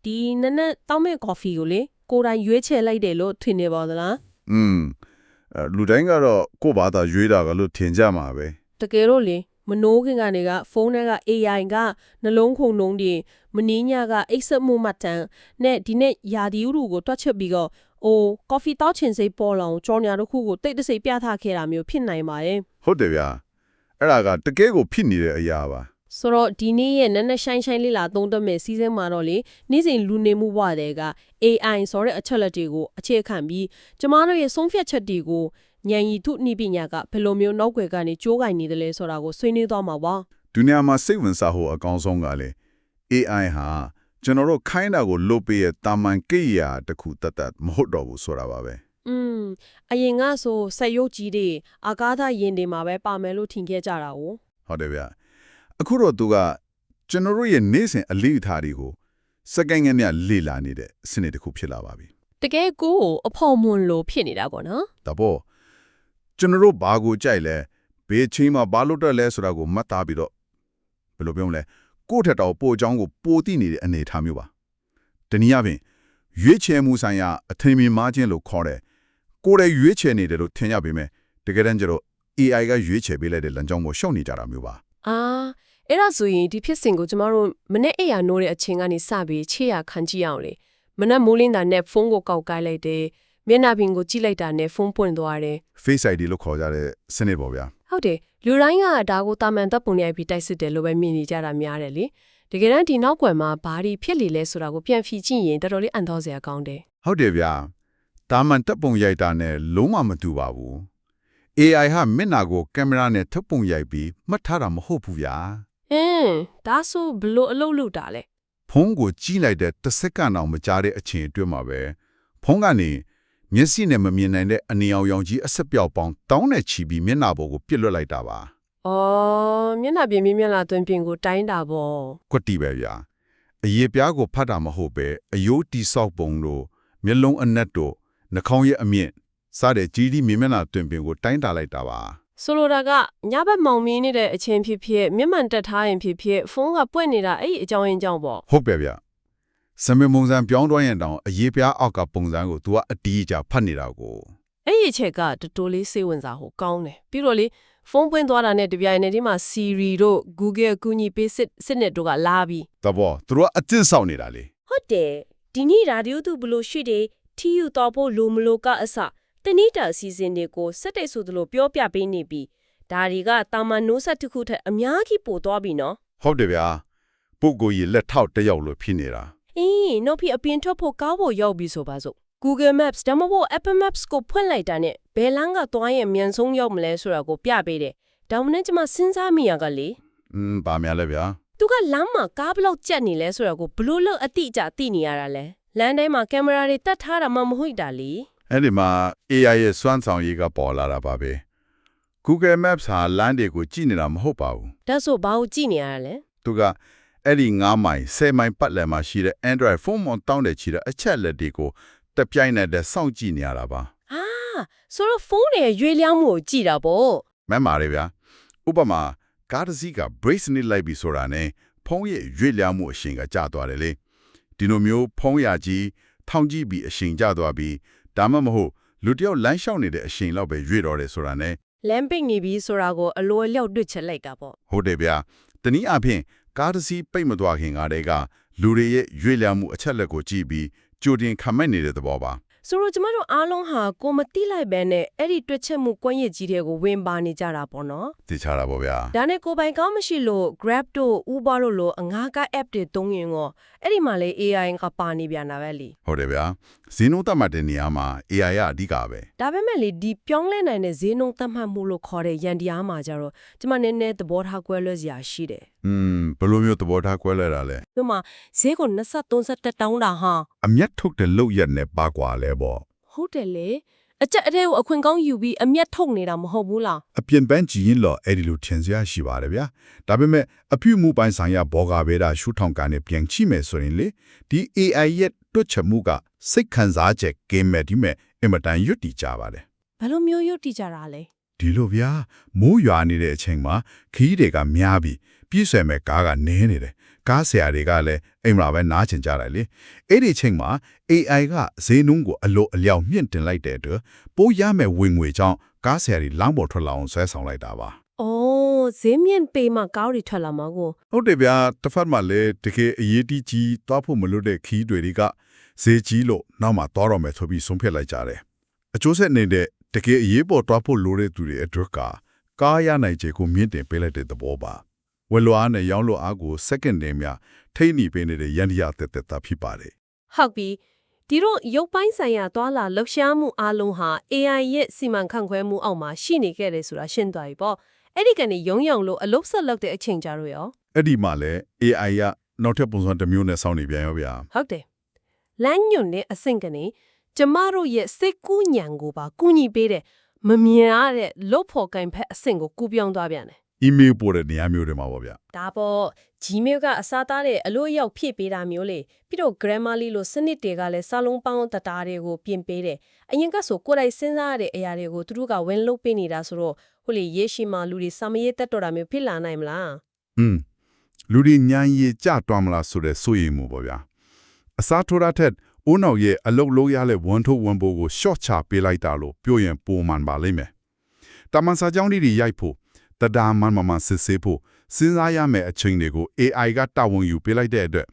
ဒီနက်နက်တောင်းမဲ့ကော်ဖီကိုလေကိုယ်တိုင်ရွေးချယ်လိုက်တယ်လို့ထင်နေပါသလား လူတိုင်းကတော့ကိုယ့်ဘာသာရွေးတာကလို့ထင်ကြမှာပဲ တကယ်တော့လေမနိုးခင်ကနေကဖုန်းထဲက AI ကနှလုံးခုန်နှုံးတွေမင်းညကအိတ်ဆက်မှုမှတ်တမ်းနဲ့ဒီနေ့ယာဒီဥရုကိုတွက်ချက်ပြီးတော့ကော်ဖီတောက်ချင်စိတ်ပေါ်လောင်ကြော်ညာတစ်ခုကိုတိတ်တဆိတ်ပြသခဲ့တာမျိုးဖြစ်နိုင်ပါတယ် ဟုတ်တယ်ဗျာအဲ့ဒါကတကယ်ကိုဖြစ်နေတဲ့အရာပါ ဆိုတော့ဒီနေ့ရဲ့နက်နက်ရှိုင်းရှိုင်းလေးလာသုံးသပ်မဲ့စီးစင်းမှာတော့လေနေ့စဉ်လူနေမှုဘဝတွေက AI ဆိုတဲ့အချက်လက်တွေကိုအခြေခံပြီးကျမတို့ရဲ့ဆုံးဖြတ်ချက်တွေကိုဉာဏ်ရည်ထုနှိပညာကဘယ်လိုမျိုးနောက်ွယ်ကနေကြိုးကင်နေတယ်လဲဆိုတာကိုဆွေးနွေးသွားမှာပါ ဒုနီယာမှာစိတ်ဝင်စားဖို့အကောင်းဆုံးကလေ AI ဟာကျွန်တော်တို့ခိုင်းတာကိုလုပ်ပေးရဲ့တာမန်ကိရိယာတစ်ခုတတ်မဟုတ်တော့ဘူးဆိုတာပါပဲ အရင်ကဆိုစက်ရုပ်ကြီးတွေအာကာသယင်တွေမှာပဲပါမယ်လို့ထင်ခဲ့ကြတာ哦 ဟုတ်တယ်ဗျာအခုတော့သူကကျွန်တော်တို့ရဲ့နေ့စဉ်အလေးအထားတွေကိုစက္ကန့်ငယ်နဲ့လေ့လာနေတဲ့စနစ်တစ်ခုဖြစ်လာပါပြီ တကယ်ကိုအဖော်မွန်လို့ဖြစ်နေတာပေါ့နော် ဒါပေါ့ကျွန်တော်တို့ဘာကိုကြိုက်လဲဘယ်ချိန်မှာဘာလို့တက်လဲဆိုတာကိုမှတ်သားပြီးတော့ဘယ်လိုပြောမလဲကိုယ့်ထက်တော့ပို့အကြောင်းကိုပိုသိနေတဲ့အနေအထားမျိုးပါတနည်းအားဖြင့်ရွေးချယ်မှုဆိုင်ရာအထင်မြင်မှားခြင်းလို့ခေါ်တယ်ကိုယ်ရဲ့ရွေးချယ်နေတယ်လို့ထင်ရပေမဲ့တကယ်တမ်းကျတော့ AI ကရွေးချယ်ပေးလိုက်တဲ့လမ်းကြောင်းကိုရှောက်နေကြတာမျိုးပါ အဲ့ဒါဆိုရင်ဒီဖြစ်စဉ်ကိုကျမတို့မနေ့အိယာနိုးတဲ့အချိန်ကနေစပြီးခြေရခံကြည့်အောင်လေမနေ့မိုးလင်းတာနဲ့ဖုန်းကိုကောက်ကိုက်လိုက်တယ်မျက်နှာပြင်ကိုကြည့်လိုက်တာနဲ့ဖုန်းပွင့်သွားတယ် Face ID လို့ခေါ်ကြတဲ့စနစ်ပေါ့ဗျာ ဟုတ်တယ်လူတိုင်းကဒါကိုတာမန်တပ်ပုံရိုက်ပြီးတိုက်စစ်တယ်လို့ပဲမြင်နေကြတာများတယ်လေတကယ်တမ်းဒီနောက်ကွယ်မှာဘာတွေဖြစ်လေလဲဆိုတာကိုပြန်ဖြေကြည့်ရင်တော်တော်လေးအံ့သောစရာကောင်းတယ် ဟုတ်တယ်ဗျာတာမန်တပ်ပုံရိုက်တာနဲ့လုံးဝမတူပါဘူး AI ဟာမျက်နှာကိုကင်မရာနဲ့ထုတ်ပုံရိုက်ပြီးမှတ်ထားတာမဟုတ်ဘူးဗျာ ဒါဆိုဘလို့အလုပ်လုပ်တာလဲ ဖုန်းကိုကြီးလိုက်တဲ့တစ်စက္ကန့်အောင်မကြာတဲ့အချိန်အတွင်းမှာပဲဖုန်းကနေမျက်စိနဲ့မမြင်နိုင်တဲ့အနီရောင်ရောင်ကြီးအဆက်ပြောက်ပေါင်းတောင်းနဲ့ချီပြီးမျက်နှာပေါ်ကိုပြစ်လွတ်လိုက်တာပါ မျက်နှာပြင်မျက်နှာသွင်းပြင်ကိုတိုင်းတာပေါ့ ကွက်တီပဲဗျာအရေးပြားကိုဖတ်တာမဟုတ်ပဲအယိုးတီဆောက်ပုံတို့မျက်လုံးအနက်တို့နှာခေါင်းရဲ့အမြင့်စတဲ့ကြီးဒီမျက်နှာသွင်းပြင်ကိုတိုင်းတာလိုက်တာပါ ဆိုလိုတာကညဘက်မောင်မင်းနေတဲ့အချိန်ဖြစ်ဖြစ်မျက်မှန်တက်ထားရင်ဖြစ်ဖြစ်ဖုန်းကပွင့်နေတာအဲ့ဒီအကြောင်းရင်းကြောင့်ပေါ့ ဟုတ်ပဲဗျစမင်ပုံစံပြောင်းသွားရင်တောင်အရေးပြားအောက်ကပုံစံကို तू ကအတီးအကျဖတ်နေတာကို အဲ့ဒီအချက်ကတော်တော်လေးစိတ်ဝင်စားဖို့ကောင်းတယ်ပြီးတော့လေဖုန်းပွင့်သွားတာနဲ့တပြိုင်နက်တည်းမှာ Siri တို့ Google အကူအညီပေးစစ်နဲ့တို့ကလာပြီး တဘောသူတို့ကအကျင့်ဆောင်နေတာလေ ဟုတ်တယ်ဒီနေ့ရာဒီယိုသူဘလို့ရှိတယ်ထီယူတော့ဖို့လိုမလို့ကအစတနည်းတာအစီအစဉ်တွေကိုစက်တဲ့ဆိုသလိုပြောပြပေးနေပြီးဒါတွေကတာမန်နိုးဆက်တစ်ခုထက်အများကြီးပိုသွားပြီနော် ဟုတ်တယ်ဗျာပုဂ္ဂိုလ်ကြီးလက်ထောက်တစ်ယောက်လို့ဖြစ်နေတာ နောက်ပြီးအပြင်ထွက်ဖို့ကားပေါ်ရောက်ပြီဆိုပါစို့ Google Maps ဒါမှမဟုတ် Apple Maps ကိုဖွင့်လိုက်တာနဲ့ဘယ်လမ်းကသွားရင်မြန်ဆုံးရောက်မလဲဆိုတာကိုပြပေးတယ်ဒါမှမဟုတ်ကျွန်မစဉ်းစားမိရကလေ ဗာများလဲဗျာ သူကလမ်းမှာကားဘလောက်ကြက်နေလဲဆိုတာကိုဘလို့လို့အတိအကျသိနေရတာလဲလမ်းတိုင်းမှာကင်မရာတွေတတ်ထားတာမှမဟုတ်တာလေ အဲ့ဒီမှာ AI ရဲ့စွမ်းဆောင်ရည်ကပေါ်လာတာပါပဲ Google Maps ဟာလမ်းတွေကိုကြည့်နေတာမဟုတ်ပါဘူး ဒါဆိုဘာကိုကြည့်နေရတာလဲ သူကအဲ့ဒီ9မိုင်10မိုင်ပတ်လည်မှာရှိတဲ့ Android ဖုန်းမတောင်းတဲ့ချီတဲ့အချက်လက်တွေကိုတပြိုင်နက်တည်းစောင့်ကြည့်နေရတာပါ ဆိုတော့ဖုန်းရဲ့ရွေးလျားမှုကိုကြည့်တာပေါ့ မှန်ပါတယ်ဗျာဥပမာကားတစ်စီးက brace နဲ့လိုက်ပြီးဆိုတာနဲ့ဖုန်းရဲ့ရွေ့လျားမှုအရှိန်ကကျသွားတယ်လေဒီလိုမျိုးဖုန်းရကြီးထောင်ကြည့်ပြီးအရှိန်ကျသွားပြီးဒါမှမဟုတ်လူတယောက်လမ်းလျှောက်နေတဲ့အရှိန်လောက်ပဲရွေ့တော့တယ်ဆိုတာနဲ့ လမ်းပိတ်နေပြီဆိုတာကိုအလိုအလျောက်တွေ့ချက်လိုက်တာပေါ့ ဟုတ်တယ်ဗျာတနည်းအားဖြင့်ကားတစ်စီးပိတ်မသွားခင်ကတည်းကလူတွေရဲ့ရွေ့လျားမှုအချက်လက်ကိုကြည့်ပြီးကြိုတင်ခံမဲ့နေတဲ့သဘောပါ ဆိုတော့ကျမတို့အားလုံးဟာကိုမတိလိုက်ပဲနဲ့အဲ့ဒီတွက်ချက်မှုကွမ်းရည်ကြီးတွေကိုဝင်ပါနေကြတာပေါ့နော် သိချတာပေါ့ဗျာ ဒါနဲ့ကိုပိုင်ကောင်းမရှိလို့ Grab တို့ Uber တို့လိုအငှားကား app တွေသုံးရင်ရောအဲ့ဒီမှာလေ AI ကပါနေပြန်တာပဲလေ ဟုတ်တယ်ဗျာဇင်းနိုးတတ်မှတ်တဲ့နေရာမှာ AI ကအဓိကပဲ ဒါပေမဲ့လေဒီပြောင်းလဲနိုင်တဲ့ဈေးနှုန်းသတ်မှတ်မှုလို့ခေါ်တဲ့ရန်တရားမှာကြတော့ကျမနည်းနည်းသဘောထားကွဲလွဲစရာရှိတယ် ဘယ်လိုမျိုးသဘောထားကွဲလွဲတာလဲ ဒီမှာဈေးကို23တောင်းတာဟာ အမျက်ထုတ်တဲ့လောက်ရက်နဲ့ပါကွာလဲပေါ့ ဟုတ်တယ်လေအကြက်အတဲကိုအခွင့်ကောင်းယူပြီးအမျက်ထုတ်နေတာမဟုတ်ဘူးလား အပြင်ပန်းကြည့်ရင်တော့အဲ့ဒီလိုထင်စရာရှိပါတယ်ဗျာဒါပေမဲ့အပြုမှုပိုင်းဆိုင်ရာဘောကဗေဒရှုထောင့်ကနေပြန်ကြည့်မယ်ဆိုရင်လေဒီ AI ရဲ့တွက်ချက်မှုကစိတ်ခံစားချက်ကင်းမဲ့ဒီမဲ့အင်မတန်ရွတ်တီကြပါတယ် ဘယ်လိုမျိုးရုပ်တည်ကြတာလဲ ဒီလိုဗျာမိုးရွာနေတဲ့အချိန်မှာခီးတွေကများပြီးပြည့်ဆွဲမဲ့ကားကနင်းနေတယ် ကားဆရာတွေကလည်းအိမ်မှာပဲနားချင်ကြတယ်လေအဲ့ဒီချိန်မှာ AI ကဈေးနှုန်းကိုအလိုအလျောက်မြင့်တင်လိုက်တဲ့အတွက်ပိုးရမဲ့ဝင်ငွေကြောင့်ကားဆရာတွေလမ်းပေါ်ထွက်လာအောင်ဆွဲဆောင်လိုက်တာပါ အော်ဈေးမြင့်ပေးမှကားတွေထွက်လာမှာကို ဟုတ်တယ်ဗျာတစ်ဖက်မှာလည်းတကယ်အရေးကြီးသွားဖို့မလိုတဲ့ခီးတွေကဈေးကြီးလို့နောက်မှသွားတော့မယ်ဆိုပြီးဆုံးဖြတ်လိုက်ကြတယ်အကျိုးဆက်နေတဲ့တကယ်အရေးပေါ်သွားဖို့လိုတဲ့သူတွေအတွက်ကကားရနိုင်ခြေကိုမြင့်တင်ပေးလိုက်တဲ့သဘောပါဝယ်လိုအားနဲ့ရောင်းလိုအားကို second နဲ့မြထိန်းနီပေးနေတဲ့ရန်တရားတက်တာဖြစ်ပါတယ် ဟုတ်ပြီဒီတော့ရုပ်ပိုင်းဆိုင်ရာသွားလာလှုပ်ရှားမှုအလုံးဟာ AI ရဲ့စီမံခန့်ခွဲမှုအောက်မှာရှိနေခဲ့တယ်ဆိုတာရှင်းသွားပြီပေါ့အဲ့ဒီကနေရုံရုံလို့အလုပ်ဆက်လုပ်တဲ့အချိန်ကြတော့ရော အဲ့ဒီမှာလည်း AI ကနောက်ထပ်ပုံစံတစ်မျိုးနဲ့စောင့်နေပြန်ရောဗျာ ဟုတ်တယ်လမ်းညွန်တဲ့အဆင့်ကနေကျမတို့ရဲ့စိတ်ကူးညံကိုပါကူညီပေးတယ်မမြင်ရတဲ့လုတ်ဖို့ကင်ဖက်အဆင့်ကိုကူပြောင်းသွားပြန်တယ် email ပို့တဲ့နေရာမျိုးတွေမှာပေါ့ဗျာ ဒါပေါ့ Gmail ကအစားသားတဲ့အလို့ရောက်ဖြည့်ပေးတာမျိုးလေပြီးတော့ Grammarly လို့စနစ်တွေကလည်းစာလုံးပေါင်းတတားတွေကိုပြင်ပေးတယ်အရင်ကဆိုကိုယ်တိုင်စဉ်းစားရတဲ့အရာတွေကိုသူတို့ကဝင်လုပ်ပေးနေတာဆိုတော့ဟိုလေရေရှိမှလူတွေစာမရေးတက်တော့တာမျိုးဖြစ်လာနိုင်မလား လူတွေညံရည်ကြတွားမလားဆိုတဲ့စိုးရိမ်မှုပေါ့ဗျာအစားထိုးတာထက်ဦးနောက်ရဲ့အလုတ်လို့ရတဲ့ဝန်ထုတ်ဝန်ပိုးကို short ချပေးလိုက်တာလို့ပြောရင်ပုံမှန်ပါလိမ့်မယ်တာမန်စာကြောင်းတွေရိုက်ဖို့တဒါမှန်မှန်စစ်ဆေးဖို့စဉ်းစားရမယ့်အချိန်တွေကို AI ကတာဝန်ယူပေးလိုက်တဲ့အတွက်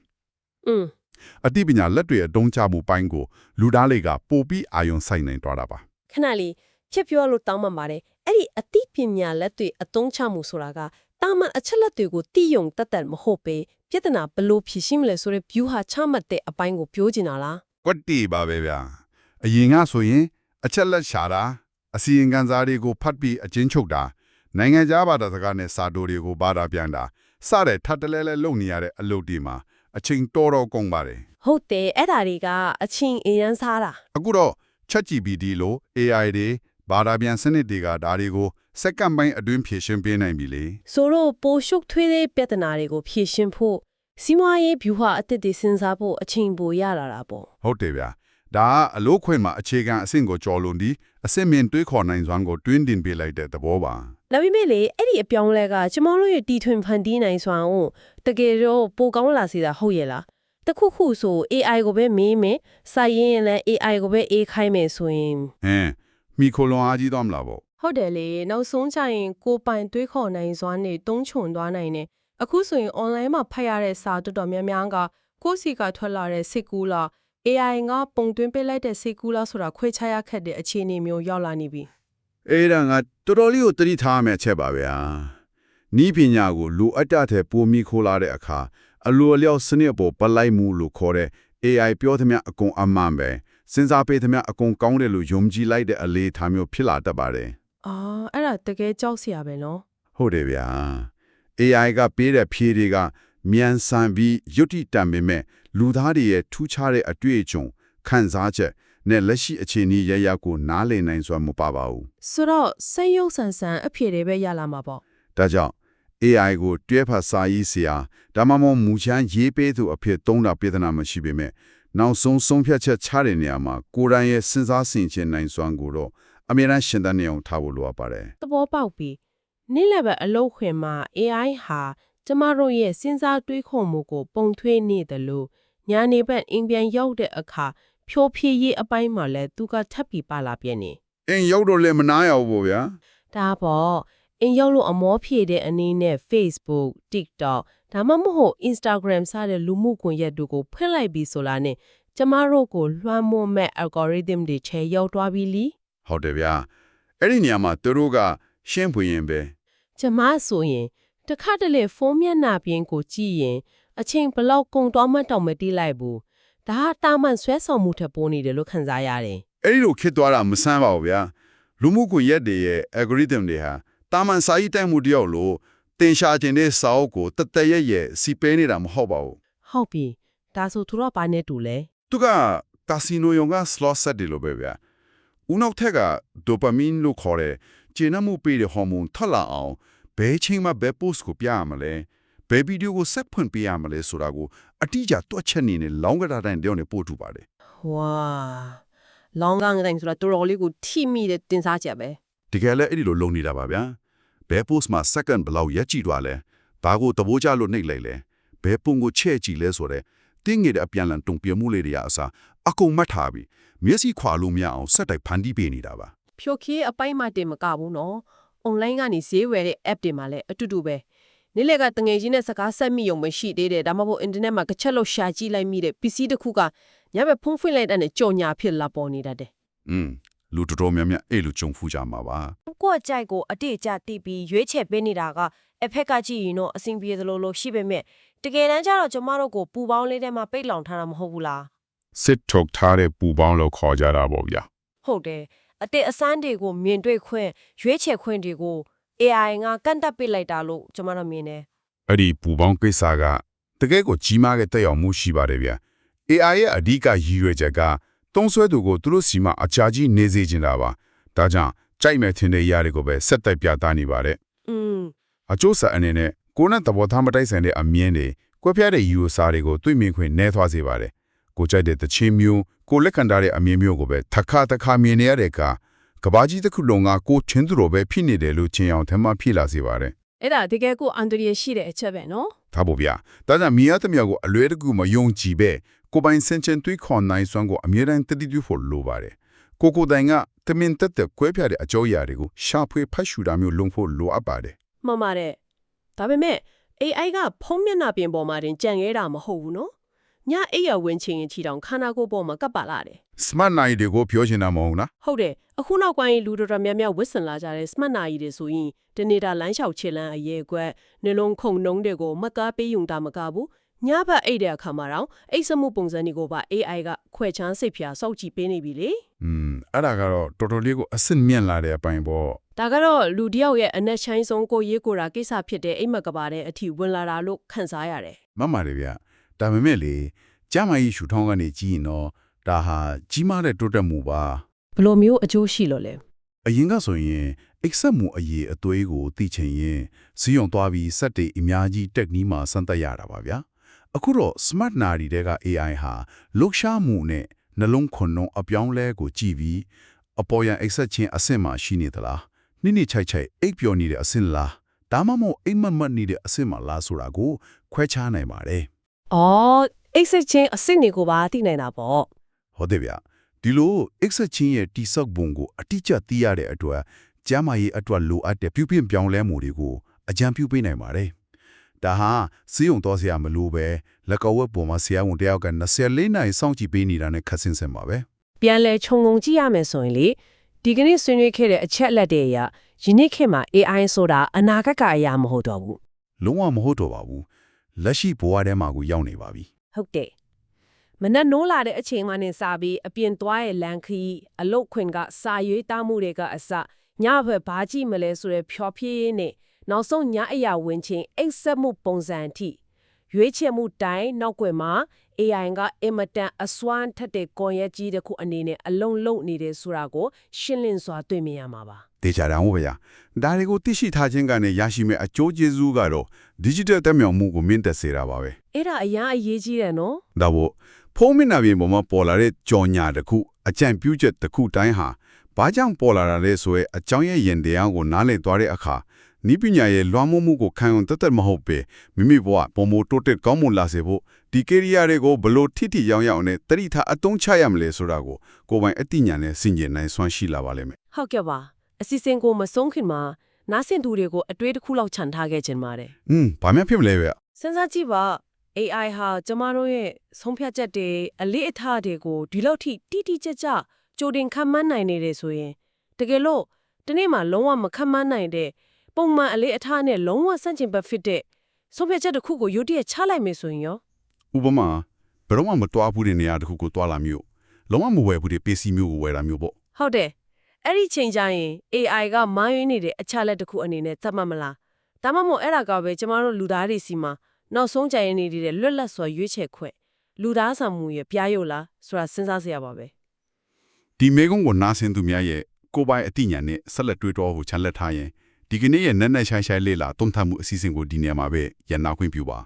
အသိပညာလက်တွေအတုံးချမှုပိုင်းကိုလူသားတွေကပိုပြီးအာရုံစိုက်နိုင်သွားတာပါ ခဏလေးဖြစ်ပြောလို့တောင်းပန်ပါတယ်အဲ့ဒီအသိပညာလက်တွေအသုံးချမှုဆိုတာကတာမန်အချက်လက်တွေကိုတိယုံတတ်တတ်မဟုတ်ပဲပြဿနာဘလို့ဖြစ်ရှိမလဲဆိုတဲ့ view ဟာချမှတ်တဲ့အပိုင်းကိုပြောချင်တာလား ကွက်တီပါပဲဗျာအရင်ကဆိုရင်အချက်လက်ရှာတာအစီရင်ခံစာတွေကိုဖတ်ပြီးအချင်းချုပ်တာနိုင်ငံခြားဘာသာစကားနဲ့စာတိုတွေကိုဘာသာပြန်တာစတဲ့ထပ်တလဲလဲလုပ်နေရတဲ့အလုပ်တွေမှာအချိန်တော်တော်ကုန်ပါတယ် ဟုတ်တယ်အဲ့ဒါတွေကအချင်းအရန်စားတာ အခုတော့ ChatGPT လို့ AI တွေဘာသာပြန်စနစ်တွေကဒါတွေကိုစက္ကန့်ပိုင်းအတွင်းဖြည့်ရှင်းပေးနိုင်ပြီလေ ဆိုတော့ပိုရှုပ်ထွေးတဲ့ပြဿနာတွေကိုဖြေရှင်းဖို့စီးပွားရေး view ဟာအသစ်တွေစဉ်းစားဖို့အချိန်ပိုရလာတာပေါ့ ဟုတ်တယ်ဗျာဒါကအလို့ခွင့်မှာအခြေခံအဆင့်ကိုကြော်လွန်ပြီးအစစ်မြင်တွေးခေါ်နိုင်စွမ်းကိုတွင်းတင်ပေးလိုက်တဲ့သဘောပါ ဒါပေမဲ့လေအဲ့ဒီအပြောင်းလဲကကျမတို့ရဲ့တီထွင်ဖန်တီးနိုင်စွမ်းကိုတကယ်တော့ပိုကောင်းလာစေတာဟုတ်ရဲ့လားတခုခုဆို AI ကိုပဲမေးမယ်စာရင်းရင်လည်း AI ကိုပဲအေးခိုင်းမယ်ဆိုရင် မိခိုလွန်အားကြီးသွားမလားပေါ့ ဟုတ်တယ်လေနောက်ဆုံးကျရင်ကိုပိုင်တွေးခေါ်နိုင်စွမ်းတွေတုံးချွန်သွားနိုင်တယ်အခုဆိုရင် online မှာဖတ်ရတဲ့စာတော်တော်များများကကိုယ့်စီကထွက်လာတဲ့စိတ်ကူးလား AI ကပုံသွင်းပေးလိုက်တဲ့စိတ်ကူးလားဆိုတာခွဲခြားရခက်တဲ့အခြေအနေမျိုးရောက်လာနေပြီ အဲ့ဒါကတော်တော်လေးကိုသတိထားရမယ့်အချက်ပါဗျာနီးပညာကိုလူအတ္တထဲပိုမိခိုးလာတဲ့အခါအလိုအလျောက်စနစ်ပေါ်ပလိုက်မှုလို့ခေါ်တဲ့ AI ပြောသမျှအကုန်အမှန်ပဲစဉ်းစားပေးသမျှအကုန်ကောင်းတယ်လို့ယုံကြည်လိုက်တဲ့အလေးထားမျိုးဖြစ်လာတတ်ပါတယ် အာအဲ့ဒါတကယ်ကြောက်စရာပဲနော် ဟုတ်တယ်ဗျာ AI ကပေးတဲ့ဖြေတွေကမြန်ဆန်ပြီးယုတ်တိတန်ပေမဲ့လူသားတွေရဲ့ထူးခြားတဲ့အတွေ့အကြုံခံစားချက်နဲ့လက်ရှိအခြေအနေရရကိုနားလည်နိုင်စွမ်းမပါပါဘူး ဆိုတော့စိတ်ရုပ်ဆန်ဆန်အဖြေတွေပဲရလာမှာပေါ့ ဒါကြောင့် AI ကိုတွဲဖတ်စာရေးဆရာဒါမှမဟုတ်မူချမ်းရေးပေးသူအဖြစ်သုံးတာပြဿနာမရှိပေမဲ့နောက်ဆုံးဖြတ်ချက်ချတဲ့နေရာမှာကိုယ်တိုင်ရဲ့စဉ်းစားဆင်ခြင်နိုင်စွမ်းကိုတော့အမြဲတမ်းရှင်းတဲ့နေအောင်ထားဖို့လိုအပ်ပါတယ် သဘောပေါက်ပြီနေ့လည်းပဲအလုပ်ခွင်မှာ AI ဟာကျမတို့ရဲ့စဉ်းစားတွေးခေါ်မှုကိုပုံထွေးနေတယ်လို့ညာနေဘက်အင်ပြန်ရောက်တဲ့အခါဖြိုးဖြည့်ရေးအပိုင်းမှာလဲသူကထပ်ပြီးပါလာပြနေ အင်းရောက်တော့လည်းမနာရဘူးပေါ့ဗျာ ဒါပေါ့အင်ရောက်လို့အမောဖြည့်တဲ့အနေနဲ့ Facebook, TikTok ဒါမှမဟုတ် Instagram စတဲ့လူမှုကွန်ရက်တို့ကိုဖွင့်လိုက်ပြီးဆိုလာနဲ့ကျမတို့ကိုလွှမ်းမိုးမဲ့ algorithm တွေချဲရောက်သွားပြီလी ဟုတ်တယ်ဗျာအဲ့ဒီနေရာမှာသူတို့ကရှင်းပွင့်ရင်ပဲ ကျမဆိုရင်တခါတလေဖုန်းမျက်နှာပြင်ကိုကြည့်ရင်အချိန်ဘလောက်ကုန်သွားမှတောင်မတိလိုက်ဘူးဒါဟာတာမန်ဆွဲဆောင်မှုထပ်ပိုးနေတယ်လို့ခံစားရတယ် အဲ့ဒီလိုခစ်သွားတာမဆန်းပါဘူးဗျာလူမှုကွန်ရက်တွေရဲ့ algorithm တွေဟာတာမန်စာရေးတိုက်မှုတယောက်လို့တင်ရှာခြင်းတဲ့စာအုပ်ကိုတသက်ရဲ့စီပေးနေတာမဟုတ်ပါဘူး ဟုတ်ပြီဒါဆိုသူတို့ဘာနဲ့တူလဲ သူကကာစီနိုယုံက slot set တယ်လို့ပဲဗျာဦးနောက်ထက်ကဒိုပါမင်းလို့ခေါ်တဲ့ကျေနပ်မှုပေးတဲ့ဟော်မုန်းထွက်လာအောင်ဘယ်ချိန်မှဘယ် post ကိုပြရမလဲဘယ်ဗီဒီယိုကိုဆက်ဖွင့်ပေးရမလဲဆိုတာကိုအတိအကျတွက်ချက်နေလောင်းကတာတိုင်းတယောက်နဲ့ပို့ထူပါတယ် ဝါလောင်းကန်းတိုင်းဆိုတာတော်တော်လေးကိုထိမိတဲ့တင်စားချက်ပဲ တကယ်လည်းအဲ့ဒီလိုလုပ်နေတာပါဗျာဘယ် post မှာ second ဘယ်လောက်ရက်ကြည့်သွားလဲဘာကိုသဘောကျလို့နှိပ်လိုက်လဲဘ ဘယ်ပုံကိုချဲ့ကြည့်လဲဆိုတဲ့တင်းငယ်တဲ့အပြန်လန်တုံ့ပြန်မှုလေးတွေအစားအကုန်မှတ်ထားပြီးမျက်စိခွာလို့မရအောင်စက်တိုက်ဖန်တီးပေးနေတာပါ ဖြိုခီးအပိုင်းမှတင်မကဘူးနော်။ online ကနေဈေးဝယ်တဲ့ app တွေမှာလည်းအတူတူပဲ။နေ့လည်ကတငယ်ချင်းနဲ့စကားဆက်မိုံမရှိသေးတယ်ဒါမှမဟုတ် internet မှာကချက်လို့ရှာကြည့်လိုက်မိတဲ့ PC တစ်ခုကညဘက်ဖုန်းဖွင့်လိုက်တဲ့ကြော်ညာဖြစ်လာပေါ်နေတတ်တယ် လူတော်တော်များများအဲ့လိုကြုံဖူးကြမှာပါ ကိုယ့်အကြိုက်ကိုအတိအကျသိပြီးရွေးချယ်ပေးနေတာကအဖက်ကကြည့်ရင်တော့အဆင်ပြေသလိုလိုရှိပေမဲ့တကယ်တမ်းကျတော့ကျမတို့ကိုပူပေါင်းလေးထဲမှာပိတ်လောင်ထားတာမဟုတ်ဘူးလား စစ်ထုတ်ထားတဲ့ပူပေါင်းလို့ခေါ်ကြတာပေါ့ဗျာ ဟုတ်တယ်အတိတ်အစမ်းတွေကိုမြင်တွေ့ခွင့်ရွေးချယ်ခွင့်တွေကို AI ကကန့်တက်ပစ်လိုက်တာလို့ကျမတို့မြင်တယ် အဲ့ဒီပူပေါင်းကိစ္စကတကယ်ကိုကြီးမားတဲ့တက်ရောက်မှုရှိပါတယ်ဗျာ AI ရဲ့အဓိကရည်ရွယ်ချက်ကတုံးဆွဲသူကိုသူတို့စီမှာအကြာကြီးနေစေချင်တာပါဒါကြောင့်ကြိုက်မဲ့ထင်တဲ့ຢာတွေကိုပဲဆက်တိုက်ပြသနေပါတယ် အကျိုးဆက်အနေနဲ့ကိုယ်နဲ့သဘောထားမတိုက်ဆိုင်တဲ့အမြင်တွေကွဲပြားတဲ့ယူဆတွေကိုတွေ့မြင်ခွင့်နည်းသွားစေပါတယ်ကိုကြိုက်တဲ့တခြင်းမျိုးကိုလက်ခံထားတဲ့အမြင်မျိုးကိုပဲတစ်ခါမြင်နေရတဲ့အခါကဘာကြီးတစ်ခုလုံးကကိုချင်းသူလိုပဲဖြစ်နေတယ်လို့ချင်းအောင်ထင်မှဖြစ်လာစေပါတယ် အဲ့ဒါတကယ်ကိုအန်ဒရီရှိတဲ့အချက်ပဲနော် ဒါပေါ့ဗျာဒါကြောင့်မြေရသမျှကိုအလွဲတကူမယုံကြည်ပဲကိုပိုင်စင်ချင်တွေးခေါ်နိုင်စွမ်းကိုအမြဲတမ်းတတိပြုဖို့လိုပါတယ်ကိုတိုင်ကတမင်တက်တဲ့ကွဲပြားတဲ့အကြောင်းအရာတွေကိုရှာဖွေဖတ်ရှုတာမျိုးလုပ်ဖို့လိုအပ်ပါတယ် မှန်ပါတယ်ဒါပေမဲ့ AI ကဖုံးမျက်နှာပြင်ပေါ်မှာတင်ကြံခဲ့တာမဟုတ်ဘူးနော်ညအိပ်ရဝင်ချင်းရင်ချီတောင်ခန္ဓာကိုယ်ပေါ်မှာကပ်ပါလာတယ် smart နိုင်တွေကိုပြောချင်တာမဟုတ်လား ဟုတ်တယ်အခုနောက်ပိုင်းလူတော်တော်များများဝစ်စင်လာကြတဲ့ smart နာရီတွေဆိုရင်တနေတာလမ်းလျှောက်ချေလန်းအရေးကွက်နှလုံးခုန်နှုံးတွေကိုမှတ်သားပေးယူတာမကဘူးညဘက်အိတ်တဲ့အခါမှာတော့အိတ်စမှုပုံစံတွေကိုပါ AI ကခွဲချမ်းစိတ်ဖြာစောက်ကြည့်ပေးနေပြီလေ အဲ့ဒါကတော့တော်တော်လေးကိုအဆင့်မြင့်လာတဲ့အပိုင်းပေါ့ ဒါကတော့လူတစ်ယောက်ရဲ့အနက်ရှိုင်းဆုံးကိုရေးကိုတာကိစ္စဖြစ်တဲ့အိမ်မက်ကပါတဲ့အထိဝင်လာတာလို့ခန်းစားရတယ် မှန်ပါတယ်ဗျဒါပေမဲ့လေကျမကြီးရှူထောင်းကနေကြည့်ရင်တော့ဒါဟာကြီးမားတဲ့တိုးတက်မှုပါ ဘယ်လိုမျိုးအကျိုးရှိလို့လဲ အရင်ကဆိုရင် except မှုအရေးအသွေးကိုသိချင်ရင်စီးရုံသွားပြီးစက်တွေအများကြီးတက်နီးမှာစမ်းသပ်ရတာပါဗျာအခုတော့ smart နာရီတွေက AI ဟာလှုပ်ရှားမှုနဲ့နှလုံးခွန်နှုံအပြောင်းလဲကိုကြည့်ပြီးအပေါ်ရန် except ချင်းအဆင့်မှာရှိနေသလားနိချိုက်အိပ်ပျော်နေတဲ့အဆင့်လားဒါမှမဟုတ်အိမ်မက်နေတဲ့အဆင့်မှာလားဆိုတာကိုခွဲခြားနိုင်ပါတယ် အော်အိတ်ဆက်ချင်းအစ်စ်တွေကိုပါသိနိုင်တာပေါ့ ဟုတ်တယ်ဗျဒီလို except ချင်းရဲ့တိဆောက်ပုံကိုအတိအကျသိရတဲ့အတွက်ကျမ်းမာရေးအတွက်လိုအပ်တဲ့ပြုပြင်ပြောင်းလဲမှုတွေကိုအကြံပြုပေးနိုင်ပါတယ်ဒါဟာစီးုံတော်စရာမလိုပဲလက်ကောက်ဝက်ပေါ်မှာဆရာဝန်တယောက်က24နိုင်စောင့်ကြည့်ပေးနေတာနဲ့ခက်ဆင်းဆင်းပါပဲ ပြန်လဲခြုံငုံကြည့်ရမယ်ဆိုရင်လေဒီကနေ့ဆွေးနွေးခဲ့တဲ့အချက်လက်တွေအရယနေ့ခေတ်မှာ AI ဆိုတာအနာဂတ်ကအရာမဟုတ်တော့ဘူး လုံးဝမဟုတ်တော့ပါဘူးလက်ရှိဘဝထဲမှာကိုရောက်နေပါပြီ ဟုတ်တယ်မနက်နိုးလာတဲ့အချိန်မှနဲ့စပြီးအပြင်သွားရဲ့လန်ခီအလုတ်ခွင်ကစာရွေးသားမှုတွေကအစညဘက်ဘာကြည့်မလဲဆိုတဲ့ဖြောဖြည်းရင်းနဲ့နောက်ဆုံးညအရာဝင်ချင်းအိတ်ဆက်မှုပုံစံအထိရွေးချယ်မှုတိုင်းနောက်ွယ်မှာ AI ကအင်မတန်အစွမ်းထက်တဲ့ကွန်ရက်ကြီးတစ်ခုအနေနဲ့အလုံးလုံးနေတယ်ဆိုတာကိုရှင်းလင်းစွာတွေ့မြင်ရမှာပါ တေချာတောင်ဗျာဒါတွေကိုသိရှိထားခြင်းကနေရရှိမဲ့အကျိုးကျေးဇူးကတော့ digital တက်မြောင်မှုကိုမြင့်တက်စေတာပါပဲ အဲ့ဒါအရာအရေးကြီးတယ်နော် ဒါပေါ့ဖုန်းမင်းနာပြင်ပေါ်မှာပေါ်လာတဲ့ကြော်ညာတစ်ခုအကြံပြုချက်တစ်ခုတိုင်းဟာဘာကြောင့်ပေါ်လာတာလဲဆိုရဲအကြောင်းရဲ့ရင်တရားကိုနားလည်သွားတဲ့အခါနိပညာရဲ့လွှမ်းမိုးမှုကိုခံရုံတက်မဟုတ်ပဲမိမိဘဝပုံမတိုးတက်ကောင်းမွန်လာစေဖို့ဒီကိရိယာတွေကိုဘလို့ထိရောင်းနဲ့တတိထားအသုံးချရမလဲဆိုတာကိုကိုယ်ပိုင်အသိဉာဏ်နဲ့ဆင်ခြင်နိုင်စွမ်းရှိလာပါလိမ့်မယ် ဟုတ်ကဲ့ပါအစီအစဉ်ကိုမဆုံးခင်မှာနားဆင်သူတွေကိုအတွေ့တစ်ခုလောက်ခြံထားခဲ့ခြင်းပါတယ် ဘာမှဖြစ်မလဲဗျ စဉ်းစားကြည့်ပါ AI ဟာကျမတို့ရဲ့ဆုံးဖြတ်ချက်တွေအလေးအထားတွေကိုဒီလောက်ထိတိတိကျကျကြိုတင်ခန့်မှန်းနိုင်နေတယ်ဆိုရင်တကယ်လို့ဒီနေ့မှလုံးဝမခန့်မှန်းနိုင်တဲ့ပုံမှန်အလေးအထားနဲ့လုံးဝဆန့်ကျင်ဘက်ဖြစ်တဲ့ဆုံးဖြတ်ချက်တစ်ခုကိုရုတ်တရက်ချလိုက်မယ်ဆိုရင်ရော ဥပမာဘယ်တော့မှမတွားဘူးတဲ့နေရာတစ်ခုကိုတွားလာမျိုးလုံးဝမဝယ်ဘူးတဲ့ပစ္စည်းမျိုးကိုဝယ်တာမျိုးပေါ့ ဟုတ်တယ်အဲ့ဒီချိန်ကျရင် AI ကမာယွင်းနေတဲ့အချက်လက်တစ်ခုအနေနဲ့သတ်မှတ်မလားဒါမှမဟုတ်အဲ့ဒါကပဲကျမတို့လူသားတွေစီမှာနောက်ဆုံးကြရင်နေတဲ့လွတ်လပ်စွာရွေးချယ်ခွင့်လူသားဆံမှုရဲ့ပြားရုပ်လားဆိုတာစဉ်းစားစရာပါပဲ ဒီမေကုန်းကိုနားဆင်သူများရဲ့ကိုယ်ပိုင်အသိဉာဏ်နဲ့ဆက်လက်တွေးတောဖို့ချန်လက်ထားရင်ဒီကနေ့ရဲ့နက်နက်ရှိုင်းရှိုင်းလေးလာတုံ့ထမှုအစီအစဉ်ကိုဒီနေရာမှာပဲရန်နာခွင့်ပြုပါ